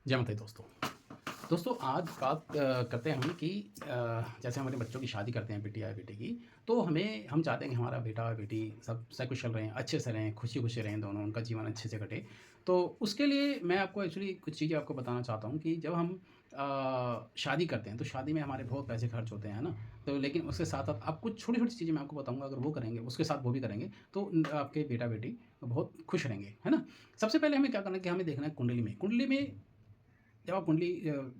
जय माता दी दोस्तों। दोस्तों आज बात करते हैं हम कि जैसे हमारे बच्चों की शादी करते हैं बेटी या बेटे की, तो हम चाहते हैं कि हमारा बेटा और बेटी सब सकुशल रहें, अच्छे से रहें, खुशी-खुशी रहें दोनों, उनका जीवन अच्छे से कटे। तो उसके लिए मैं आपको एक्चुअली कुछ चीज़ें आपको बताना चाहता हूँ कि जब हम शादी करते हैं, तो शादी में हमारे बहुत पैसे खर्च होते हैं ना? तो लेकिन उसके साथ-साथ आप कुछ छोटी-छोटी चीज़ें मैं आपको बताऊँगा, अगर वो करेंगे, उसके साथ वो भी करेंगे, तो आपके बेटा-बेटी बहुत खुश रहेंगे, है ना? सबसे पहले हमें क्या करना है कि हमें देखना है कुंडली में जब आप कुंडली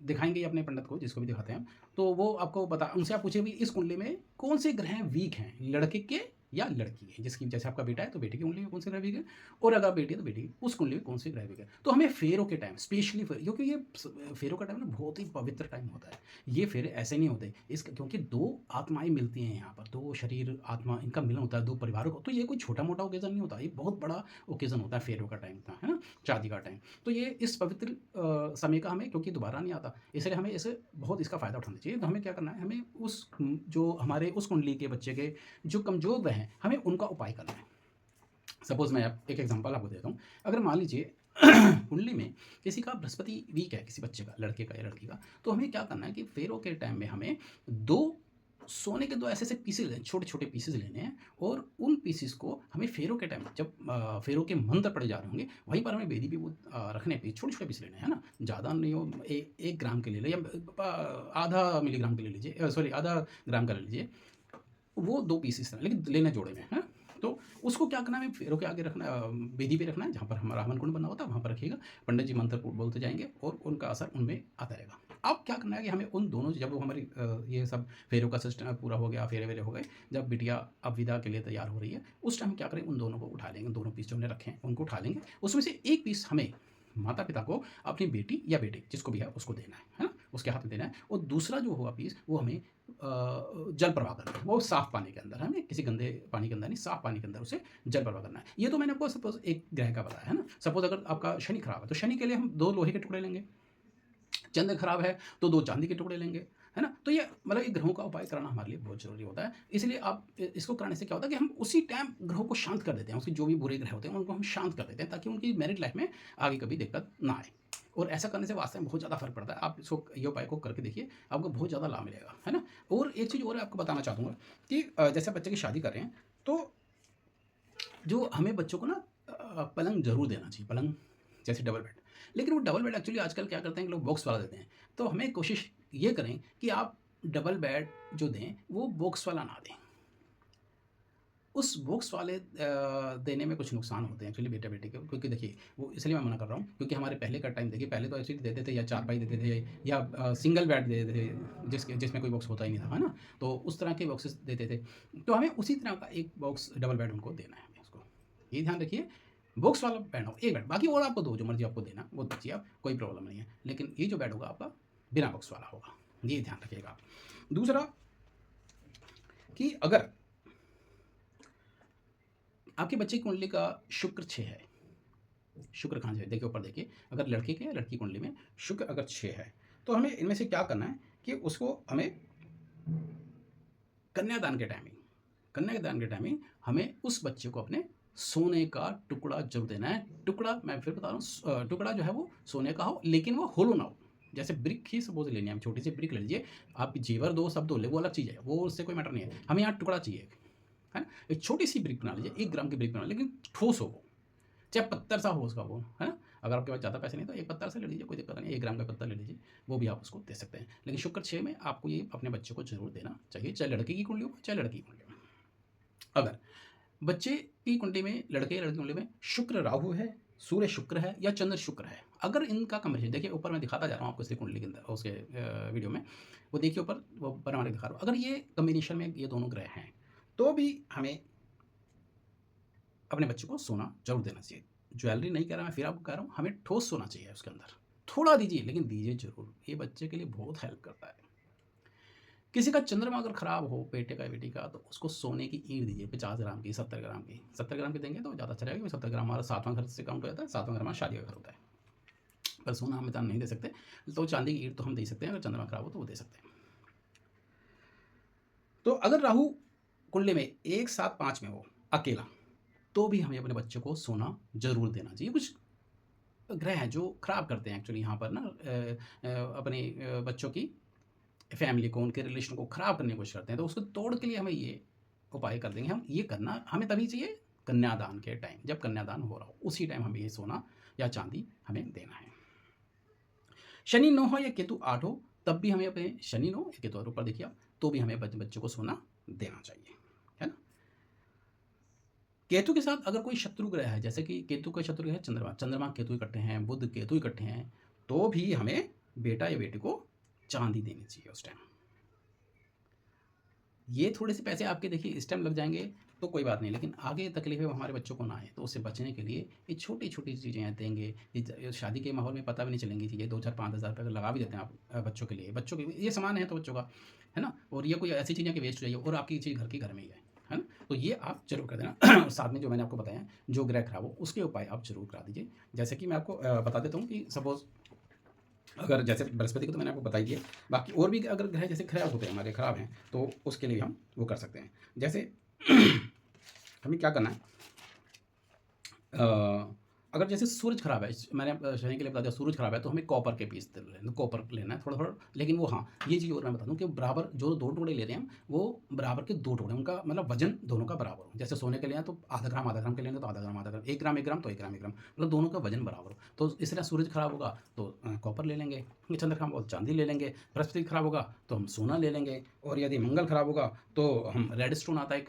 दिखाएँगे अपने पंडित को, जिसको भी दिखाते हैं हम, तो वो आपको उनसे आप पूछिए भी इस कुंडली में कौन से ग्रह वीक हैं, लड़के के या लड़की के? जिसकी जैसे आपका बेटा है तो बेटे की कुंडली में कौन से ग्रह वीक है, और अगर बेटी है तो बेटी की उस कुंडली में कौन से ग्रह वीक है। तो हमें फेरों के टाइम स्पेशली क्योंकि ये फेरों का टाइम ना बहुत ही पवित्र टाइम होता है। ये फेरे ऐसे नहीं होते, क्योंकि 2 आत्माएँ मिलती हैं यहाँ पर, 2 शरीर, आत्मा इनका मिलन होता है, 2 परिवारों का, तो ये कोई छोटा-मोटा ओकेज़न नहीं होता, ये बहुत बड़ा ओकेज़न होता है फेरों का टाइम का, है ना? शादी का टाइम। तो ये इस पवित्र समय का हमें, क्योंकि दोबारा नहीं आता, इसलिए हमें इसे बहुत इसका फ़ायदा उठाना चाहिए। तो हमें क्या करना है, हमें जो हमारे उस कुंडली के बच्चे के जो कमज़ोर ग्रह हैं, हमें उनका उपाय करना है। सपोज़ मैं आप एक एग्ज़ाम्पल आपको देता हूँ। अगर मान लीजिए कुंडली में किसी का बृहस्पति वीक है, किसी बच्चे का, लड़के का या लड़की का, तो हमें क्या करना है कि फेरों के टाइम में हमें 2 सोने के 2 ऐसे-ऐसे पीसेज़ लेने, छोटे-छोटे पीसेज़ लेने हैं, और उन पीसेज़ को हमें फेरों के टाइम जब फेरों के मंत्र पढ़े जा रहे होंगे, वहीं पर हमें वेदी पे वो रखने हैं पीस, छोटे-छोटे पीस लेने हैं, है ना? ज़्यादा नहीं हो, 1 ग्राम के ले लें या आधा मिलीग्राम के ले लीजिए, सॉरी आधा ग्राम का ले लीजिए। वो 2 पीस इस तरह, लेकिन लेना जोड़े में, हैं? तो उसको क्या करना है, हमें फेरों के आगे रखना, वेदी पे रखना है, जहाँ पर हमारा हवन कुंड बना होता है, वहाँ पर रखिएगा। पंडित जी मंत्र बोलते जाएँगे और उनका असर उनमें आता रहेगा। अब क्या करना है कि हमें उन दोनों, जब वो हमारी ये सब फेरों का सिस्टम पूरा हो गया, फेरे-वेरे हो गए, जब बिटिया अब विदा के लिए तैयार हो रही है, उस टाइम क्या करें, उन दोनों को उठा लेंगे, दोनों पीस जो हमने रखे हैं, उनको उठा लेंगे। उसमें से 1 पीस हमें माता-पिता को अपनी बेटी या बेटे जिसको भी है उसको देना है ना? उसके हाथ में देना है, और दूसरा जो होगा पीस वो हमें जल प्रवाह करना है, वो साफ पानी के अंदर, है ना? किसी गंदे पानी के अंदर नहीं, साफ पानी के अंदर उसे जल प्रवाह करना है। ये तो मैंने आपको सपोज़ एक ग्रह का बताया, है ना? सपोज़ अगर आपका शनि खराब है, तो शनि के लिए हम 2 लोहे के टुकड़े लेंगे। चंद्र खराब है, तो 2 चांदी के टुकड़े लेंगे, है ना? तो ये मतलब ये ग्रहों का उपाय कराना हमारे लिए बहुत ज़रूरी होता है। इसलिए आप इसको कराने से क्या होता है कि हम उसी टाइम ग्रहों को शांत कर देते हैं, उसके जो भी बुरे ग्रह होते हैं, उनको हम शांत कर देते हैं, ताकि उनकी मैरिड लाइफ़ में आगे कभी दिक्कत ना आए। और ऐसा करने से वास्तव में बहुत ज़्यादा फ़र्क पड़ता है। आप इसको, ये उपाय को करके देखिए, आपको बहुत ज़्यादा लाभ मिलेगा, है ना? और एक चीज़ और आपको बताना चाहूँगा कि जैसे बच्चे की शादी कर रहे हैं, तो जो हमें बच्चों को ना पलंग ज़रूर देना चाहिए, पलंग जैसे डबल बेड। लेकिन वो डबल बेड एक्चुअली आजकल क्या करते हैं कि लोग बॉक्स वाला देते हैं। तो हमें कोशिश ये करें कि आप डबल बेड जो दें, वो बॉक्स वाला ना दें। उस बॉक्स वाले देने में कुछ नुकसान होते हैं एक्चुअली बेटा-बेटी के, क्योंकि देखिए, वो इसलिए मैं मना कर रहा हूँ, क्योंकि हमारे पहले का टाइम देखिए, पहले तो एक्चुअली देते थे या चारपाई देते थे, या सिंगल बेड दे देते थे, जिसमें कोई बॉक्स होता ही नहीं था, है ना? तो उस तरह के बॉक्सेस देते थे। तो हमें उसी तरह का एक बॉक्स डबल बेड उनको देना है, हमें उसको। ये ध्यान रखिए, बॉक्स वाला बेड हो, एक बेड, बाकी और आपको दो, जो मर्ज़ी आपको देना वो दीजिए आप, कोई प्रॉब्लम नहीं है। लेकिन ये जो बेड होगा आपका बिना बॉक्स वाला होगा, ये ध्यान रखिएगा आप। दूसरा कि अगर आपके बच्चे की कुंडली का शुक्र 6 है, शुक्र कहाँ से है? देखिए ऊपर देखिए, अगर लड़के के या लड़की कुंडली में शुक्र अगर 6 है, तो हमें इनमें से क्या करना है कि उसको हमें कन्यादान के टाइमिंग हमें उस बच्चे को अपने सोने का टुकड़ा ज़रूर देना है। टुकड़ा मैं फिर बता रहा हूँ, टुकड़ा जो है वो सोने का हो, लेकिन वो होलो ना हो। जैसे ब्रिक ही सपोज़ लेनी है, हम छोटी सी ब्रिक ले लीजिए, आप जेवर दो, सब दो ले, वो अलग चीज़ है, वो उससे कोई मैटर नहीं है। हमें यहाँ टुकड़ा चाहिए, है ना? एक छोटी-सी ब्रिक बना लीजिए, 1 ग्राम की ब्रिक बना लीजिए, लेकिन ठोस हो वो। चाहे पत्थर सा हो उसका वो, है ना? अगर आपके पास ज़्यादा पैसे नहीं तो एक पत्थर से ले लीजिए, कोई दिक्कत नहीं है, 1 ग्राम का पत्थर ले लीजिए, वो भी आप उसको दे सकते हैं। लेकिन शुक्र 6 में आपको ये अपने बच्चे को ज़रूर देना चाहिए, चाहे लड़के की कुंडली हो, चाहे लड़की की कुंडली हो। अगर बच्चे की कुंडली में, लड़के या लड़की की कुंडली में शुक्र राहु है, सूर्य शुक्र है या चंद्र शुक्र है, अगर इनका कॉम्बिनेशन देखिए, ऊपर मैं दिखाता जा रहा हूँ आपको इसकी कुंडली के अंदर, उसके वीडियो में, वो देखिए ऊपर, वो बनाने दिखा रहा हूँ। अगर ये कॉम्बिनेशन में ये दोनों ग्रह हैं, तो भी हमें अपने बच्चे को सोना ज़रूर देना चाहिए। ज्वेलरी नहीं कह रहा मैं, फिर आपको कह रहा हूँ, हमें ठोस सोना चाहिए उसके अंदर। थोड़ा दीजिए, लेकिन दीजिए ज़रूर। ये बच्चे के लिए बहुत हेल्प करता है। किसी का चंद्रमा अगर खराब हो, बेटे का या बेटी का, तो उसको सोने की ईंट दीजिए, 50 ग्राम की, 70 ग्राम की। 70 ग्राम की देंगे तो ज़्यादा अच्छा रहेगा, क्योंकि 70 ग्राम हमारा 7वाँ घर से काउंट हो जाता है, 7वाँ घर हमारा शादी का घर होता है। पर सोना हम इतना नहीं दे सकते, तो चांदी की ईंट तो हम दे सकते हैं, अगर चंद्रमा खराब हो तो वो दे सकते हैं। तो अगर राहु कुंडली में 1, 7, 5 में हो, अकेला, तो भी हमें अपने बच्चे को सोना ज़रूर देना चाहिए। कुछ ग्रह हैं जो ख़राब करते हैं एक्चुअली यहाँ पर ना अपने बच्चों की फैमिली को, उनके रिलेशन को ख़राब करने की कोशिश करते हैं, तो उसको तोड़ के लिए हमें ये उपाय कर देंगे हम। ये करना हमें तभी चाहिए कन्यादान के टाइम, जब कन्यादान हो रहा हो, उसी टाइम हमें ये सोना या चांदी हमें देना है। शनि 9 हो या केतु 8 हो, तब भी हमें अपने शनि 9 या केतु, और ऊपर देखिए आप, तो भी हमें बच्चों को सोना देना चाहिए, है ना। केतु के साथ अगर कोई शत्रु ग्रह है, जैसे कि केतु का शत्रु है चंद्रमा, चंद्रमा केतु इकट्ठे हैं, बुध केतु इकट्ठे हैं, तो भी हमें बेटा या बेटी को चांदी देनी चाहिए उस टाइम। ये थोड़े से पैसे आपके देखिए इस टाइम लग जाएंगे तो कोई बात नहीं, लेकिन आगे तकलीफें हमारे बच्चों को ना आए, तो उससे बचने के लिए ये छोटी छोटी चीज़ें देंगे। ये शादी के माहौल में पता भी नहीं चलेंगी चीज़ें, 2 4 5 हज़ार रुपये लगा भी देते हैं आप बच्चों के लिए, बच्चों के ये सामान है तो बच्चों का, है ना। और ये कोई ऐसी चीज़ें कि वेस्ट हो जाइए और आपकी चीज़ घर में ही है ना। तो ये आप जरूर कर देना। और साथ में जो मैंने आपको बताया, जो ग्रह खराब हो उसके उपाय आप जरूर करा दीजिए। जैसे कि मैं आपको बता देता हूँ कि सपोज़ अगर जैसे बृहस्पति को तो मैंने आपको बता ही दिया, बाकी और भी अगर ग्रह जैसे खराब होते हैं, हमारे खराब हैं, तो उसके लिए हम वो कर सकते हैं। जैसे हमें क्या करना है, अगर जैसे सूरज खराब है, मैंने शनि के लिए बता दिया, सूरज खराब है तो हमें कॉपर के पीस लेना, कॉपर लेना है थोड़ा थोड़ा। लेकिन वो हाँ, ये चीज़ और मैं बता दूं कि बराबर जो 2 टुकड़े ले रहे हैं हम, वो बराबर के 2 टुकड़े, उनका मतलब वजन दोनों का बराबर हो। जैसे सोने के लिए तो आधा ग्राम के लेंगे तो आधा ग्राम, 1 ग्राम 1 ग्राम तो 1 ग्राम 1 ग्राम, मतलब दोनों का वजन बराबर हो। तो इस तरह सूरज खराब होगा तो कॉपर ले लेंगे, चंद्र खराब होगा तो चांदी ले लेंगे, बृहस्पति खराब होगा तो हम सोना ले लेंगे, और यदि मंगल खराब होगा तो हम रेड स्टोन आता है एक,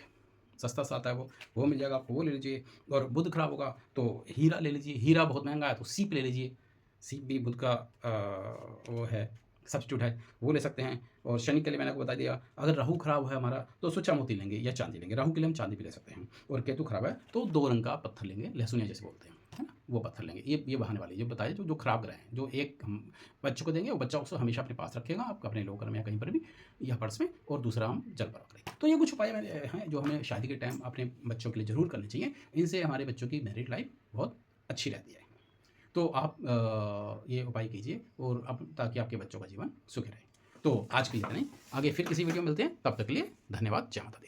सस्ता सा आता है वो मिल जाएगा आपको, वो ले लीजिए। और बुध खराब होगा तो हीरा ले लीजिए, हीरा बहुत महंगा है तो सीप ले लीजिए, सीप भी बुध का वो है, सब्स्टिट्यूट है, वो ले सकते हैं। और शनि के लिए मैंने आपको बता दिया, अगर राहु खराब है हमारा तो सुचा मोती लेंगे या चांदी लेंगे, राहु के लिए हम चांदी भी ले सकते हैं। और केतु खराब है तो 2 रंग का पत्थर लेंगे, लहसुनिया जैसे बोलते हैं, है ना, वो पत्थर लेंगे। ये बहाने वाले जो बताए, जो खराब ग्रह हैं, जो एक हम बच्चों को देंगे, वो बच्चा उसको हमेशा अपने पास रखेगा, आप अपने लॉकर में या कहीं पर भी, या पर्स में, और दूसरा हम जल पर रखेंगे। तो ये कुछ उपाय मैंने हैं जो हमें शादी के टाइम अपने बच्चों के लिए ज़रूर करने चाहिए। इनसे हमारे बच्चों की मैरिड लाइफ बहुत अच्छी रहती है। तो आप ये उपाय कीजिए, और ताकि आपके बच्चों का जीवन सुखी रहे। तो आज के लिए इतना ही, आगे फिर किसी वीडियो में मिलते हैं, तब तक के लिए धन्यवाद। जय माता दी।